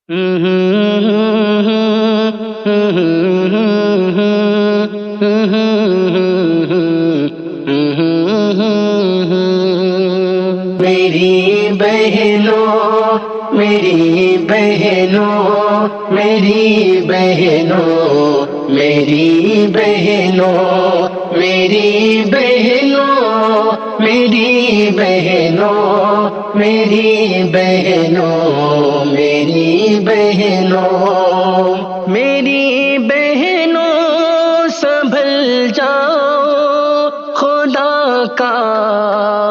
میری بہنوں میری بہنوں میری بہنوں میری بہنوں میری بہنوں میری بہنوں میری بہنوں میری بہنوں میری بہنوں سنبھل جاؤ، خدا کا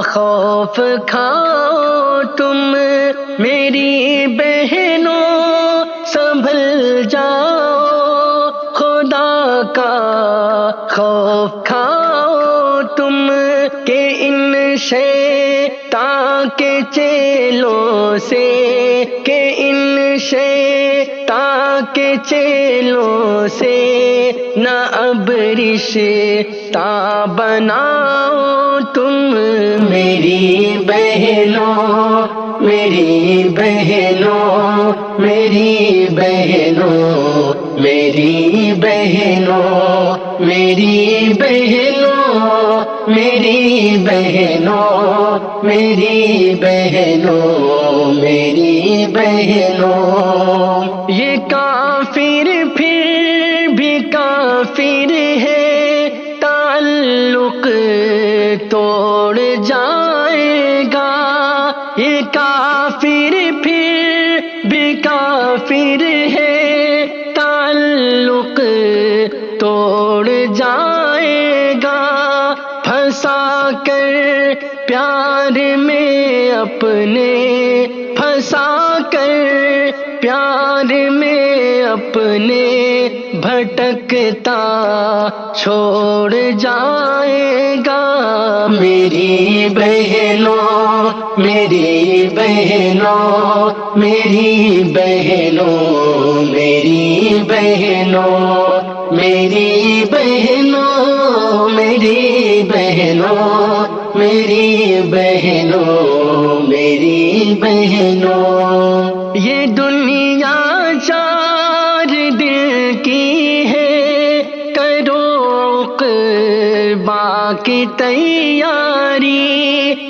خوف کھاؤ تم، میری بہنوں سنبھل جاؤ، خدا کا خوف کھاؤ تم، کہ ان شیطان کے چیلوں سے، کہ ان شیطان کے چیلوں سے نہ اب رشتہ بناؤ تم، میری بہنوں میری بہنوں میری بہنوں میری بہنوں میری بہنوں میری بہنوں میری بہنوں میری بہنوں یہ کافر پھر بھی کافر ہے، تعلق توڑ جائے گا، یہ کافر پھر بھی کافر ہے، تعلق توڑ جائے گا، پھنسا کر پیار میں اپنے، پھنسا کر پیار میں اپنے، بھٹکتا چھوڑ جائے گا، میری بہنوں میری بہنوں میری بہنوں میری بہنوں میری بہنوں میری بہنوں میری بہنوں میری بہنوں یہ دنیا چار دل کی ہے، کرو عقبہ کی تیاری،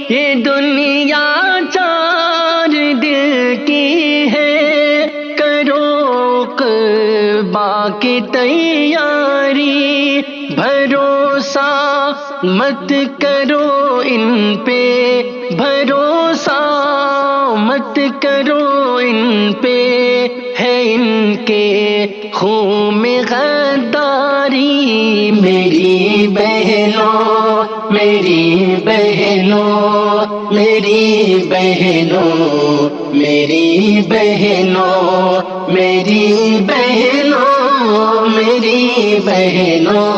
یہ دنیا چار دل کی ہے، کرو عقبہ کی تیاری، بھروسہ مت کرو ان پہ، بھروسہ مت کرو ان پہ، ہے ان کے خون میں غداری، میری بہنوں میری بہنوں میری بہنوں میری بہنوں میری بہنوں میری بہنوں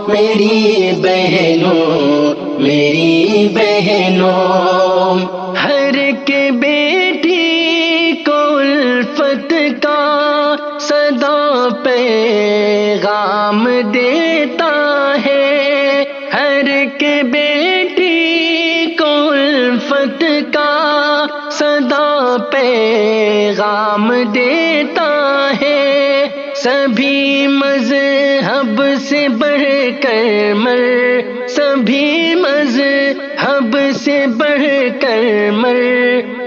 میری بہنوں میری بہنوں ہر ایک بیٹی کو الفت کا صدا پیغام دیتا ہے، ہر ایک بیٹی کو الفت کا صدا پیغام دیتا ہے، سبھی مذہب سے بڑھ کر مر، سبھی مذہب سے بڑھ کر مر،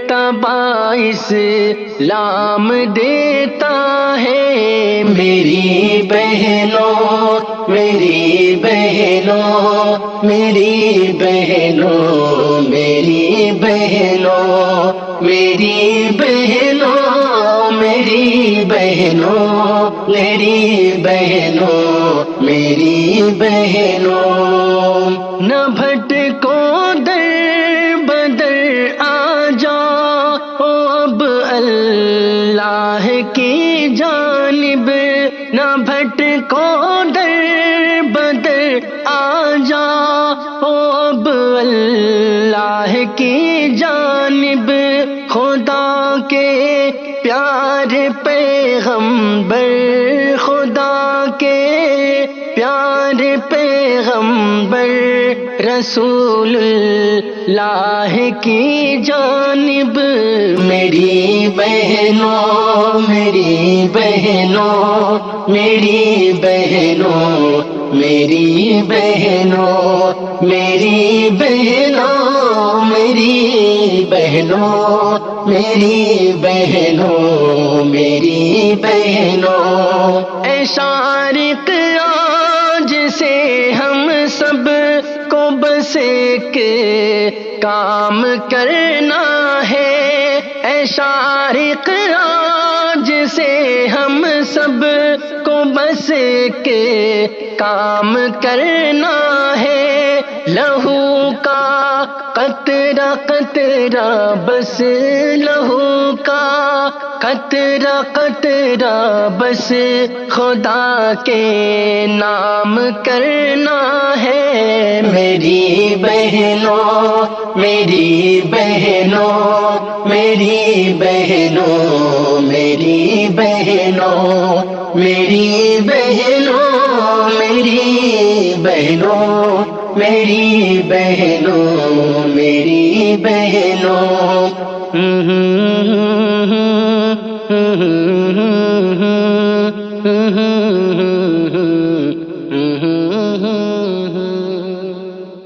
تباہ اسلام دیتا ہے، میری بہنوں میری بہنوں میری بہنوں میری بہنوں میری بہنوں میری بہنوں میری بہنوں میری بہنوں نہ بھٹکو در بدر آ جاؤ اب اللہ کی جانب، نہ بھٹکو در بدر آ جاؤ اب اللہ کی جانب، خدا کے پیارے پیغمبر، خدا کے پیارے پیغمبر رسول اللہ کی جانب میری بہنوں میری بہنوں میری بہنوں میری بہنوں میری بہنوں میری بہنوں میری بہنوں میری بہنوں اے شارق آج سے ہم سب کو بس ایک کام کرنا ہے اے شارق آج سے ہم سب کو بس ایک کام کرنا ہے لہو کا قطرہ قطرہ بس لہو کا قطرہ قطرہ بس خدا کے نام کرنا ہے میری بہنوں میری بہنوں میری بہنوں میری بہنوں میری بہنوں میری بہنوں میری بہنوں میری بہنوں